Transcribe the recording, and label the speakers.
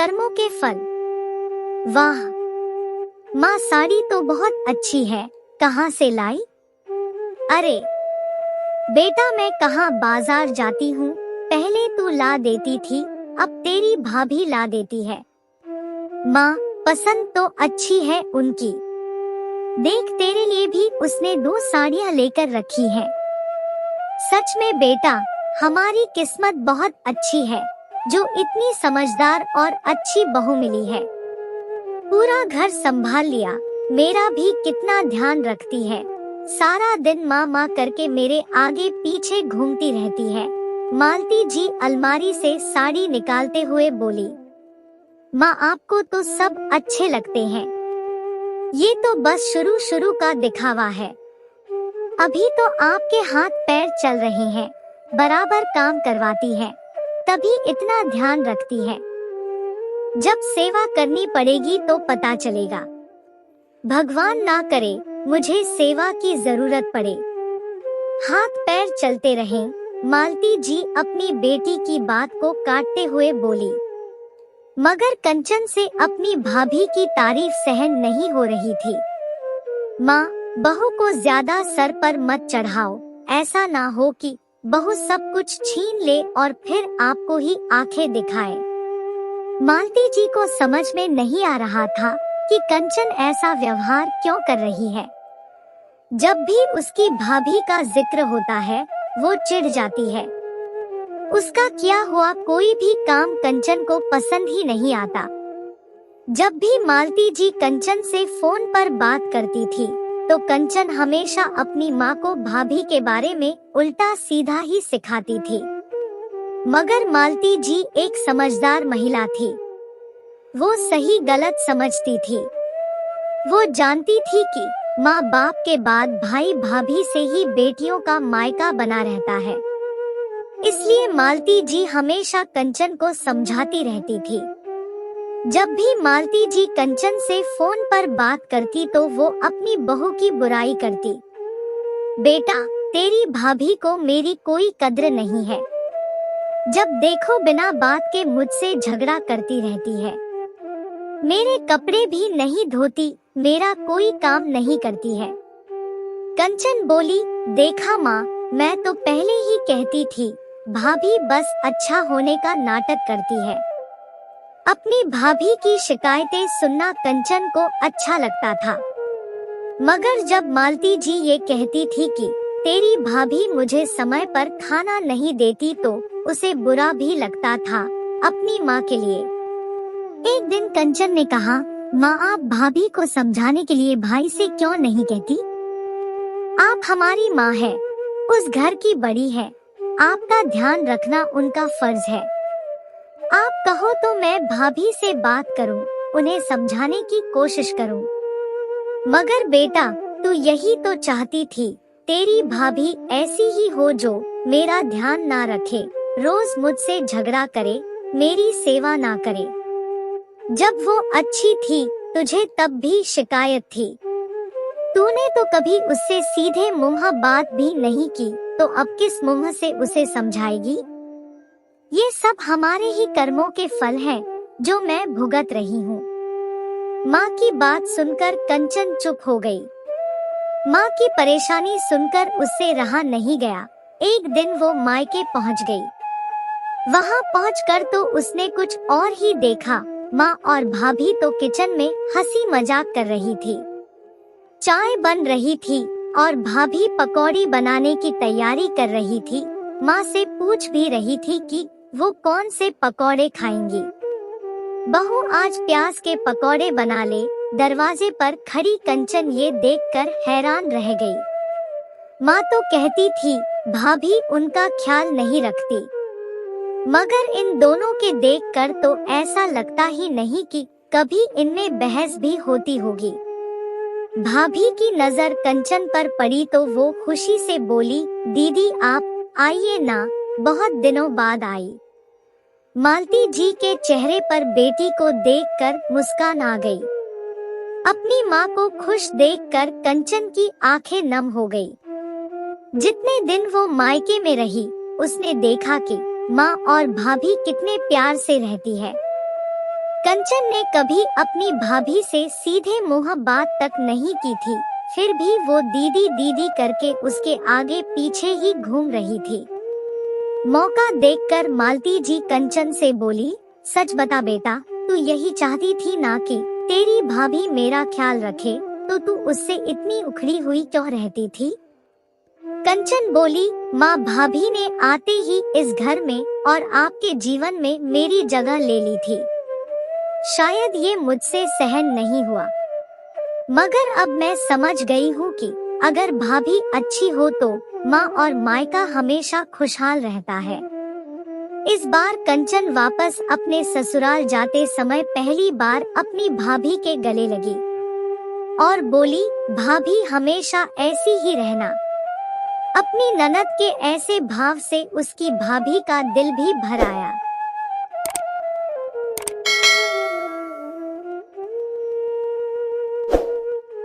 Speaker 1: कर्मों के फल। वाह माँ, साड़ी तो बहुत अच्छी है, कहाँ से लाई? अरे बेटा, मैं कहाँ बाजार जाती हूँ, पहले तू ला देती थी, अब तेरी भाभी ला देती है। माँ, पसंद तो अच्छी है उनकी। देख, तेरे लिए भी उसने 2 साड़ियाँ लेकर रखी हैं। सच में बेटा, हमारी किस्मत बहुत अच्छी है जो इतनी समझदार और अच्छी बहू मिली है। पूरा घर संभाल लिया, मेरा भी कितना ध्यान रखती है। सारा दिन माँ माँ करके मेरे आगे पीछे घूमती रहती है। मालती जी अलमारी से साड़ी निकालते हुए बोली, माँ आपको तो सब अच्छे लगते हैं, ये तो बस शुरू शुरू का दिखावा है। अभी तो आपके हाथ पैर चल रहे हैं, बराबर काम करवाती है, तभी इतना ध्यान रखती है। जब सेवा करनी पड़ेगी तो पता चलेगा। भगवान ना करे मुझे सेवा की जरूरत पड़े। हाथ पैर चलते रहें। मालती जी अपनी बेटी की बात को काटते हुए बोली, मगर कंचन से अपनी भाभी की तारीफ सहन नहीं हो रही थी। माँ, बहू को ज्यादा सर पर मत चढ़ाओ, ऐसा ना हो कि बहू सब कुछ छीन ले और फिर आपको ही आंखें दिखाए। मालती जी को समझ में नहीं आ रहा था कि कंचन ऐसा व्यवहार क्यों कर रही है। जब भी उसकी भाभी का जिक्र होता है वो चिढ़ जाती है। उसका किया हुआ कोई भी काम कंचन को पसंद ही नहीं आता। जब भी मालती जी कंचन से फोन पर बात करती थी तो कंचन हमेशा अपनी माँ को भाभी के बारे में उल्टा सीधा ही सिखाती थी। मगर मालती जी एक समझदार महिला थी। वो सही गलत समझती थी। वो जानती थी कि माँ बाप के बाद भाई भाभी से ही बेटियों का मायका बना रहता है। इसलिए मालती जी हमेशा कंचन को समझाती रहती थी। जब भी मालती जी कंचन से फोन पर बात करती तो वो अपनी बहू की बुराई करती। बेटा, तेरी भाभी को मेरी कोई कद्र नहीं है। जब देखो बिना बात के मुझसे झगड़ा करती रहती है। मेरे कपड़े भी नहीं धोती, मेरा कोई काम नहीं करती है। कंचन बोली, देखा माँ, मैं तो पहले ही कहती थी, भाभी बस अच्छा होने का नाटक करती है। अपनी भाभी की शिकायतें सुनना कंचन को अच्छा लगता था। मगर जब मालती जी ये कहती थी कि तेरी भाभी मुझे समय पर खाना नहीं देती तो उसे बुरा भी लगता था अपनी माँ के लिए। एक दिन कंचन ने कहा, माँ आप भाभी को समझाने के लिए भाई से क्यों नहीं कहती? आप हमारी माँ है, उस घर की बड़ी है, आपका ध्यान रखना उनका फर्ज है। आप कहो तो मैं भाभी से बात करूं, उन्हें समझाने की कोशिश करूं। मगर बेटा, तू यही तो चाहती थी, तेरी भाभी ऐसी ही हो जो मेरा ध्यान ना रखे, रोज मुझसे झगड़ा करे, मेरी सेवा ना करे। जब वो अच्छी थी तुझे तब भी शिकायत थी। तूने तो कभी उससे सीधे मुंह बात भी नहीं की, तो अब किस मुंह से उसे समझाएगी? ये सब हमारे ही कर्मों के फल हैं, जो मैं भुगत रही हूँ। माँ की बात सुनकर कंचन चुप हो गई। माँ की परेशानी सुनकर उससे रहा नहीं गया। एक दिन वो मायके पहुँच गई। वहाँ पहुँचकर तो उसने कुछ और ही देखा। माँ और भाभी तो किचन में हंसी मजाक कर रही थी। चाय बन रही थी और भाभी पकौड़ी बनाने की तैयारी कर रही थी। माँ से पूछ भी रही थी कि वो कौन से पकौड़े खाएंगी। बहू आज प्याज के पकौड़े बना ले। दरवाजे पर खड़ी कंचन ये देखकर हैरान रह गई। माँ तो कहती थी भाभी उनका ख्याल नहीं रखती, मगर इन दोनों के देखकर तो ऐसा लगता ही नहीं कि कभी इनमें बहस भी होती होगी। भाभी की नजर कंचन पर पड़ी तो वो खुशी से बोली, दीदी आप आइए ना, बहुत दिनों बाद आई। मालती जी के चेहरे पर बेटी को देखकर मुस्कान आ गई। अपनी माँ को खुश देखकर कंचन की आंखें नम हो गई। जितने दिन वो मायके में रही, उसने देखा कि माँ और भाभी कितने प्यार से रहती है। कंचन ने कभी अपनी भाभी से सीधे मुंह बात तक नहीं की थी, फिर भी वो दीदी दीदी करके उसके आगे पीछे ही घूम रही थी। मौका देखकर मालती जी कंचन से बोली, सच बता बेटा, तू यही चाहती थी ना कि तेरी भाभी मेरा ख्याल रखे, तो तू उससे इतनी उखड़ी हुई क्यों रहती थी? कंचन बोली, माँ, भाभी ने आते ही इस घर में और आपके जीवन में मेरी जगह ले ली थी। शायद ये मुझसे सहन नहीं हुआ, मगर अब मैं समझ गई हूँ कि अगर भाभी अच्छी हो तो माँ और मायका हमेशा खुशहाल रहता है। इस बार कंचन वापस अपने ससुराल जाते समय पहली बार अपनी भाभी के गले लगी और बोली, भाभी हमेशा ऐसी ही रहना। अपनी ननद के ऐसे भाव से उसकी भाभी का दिल भी भर आया।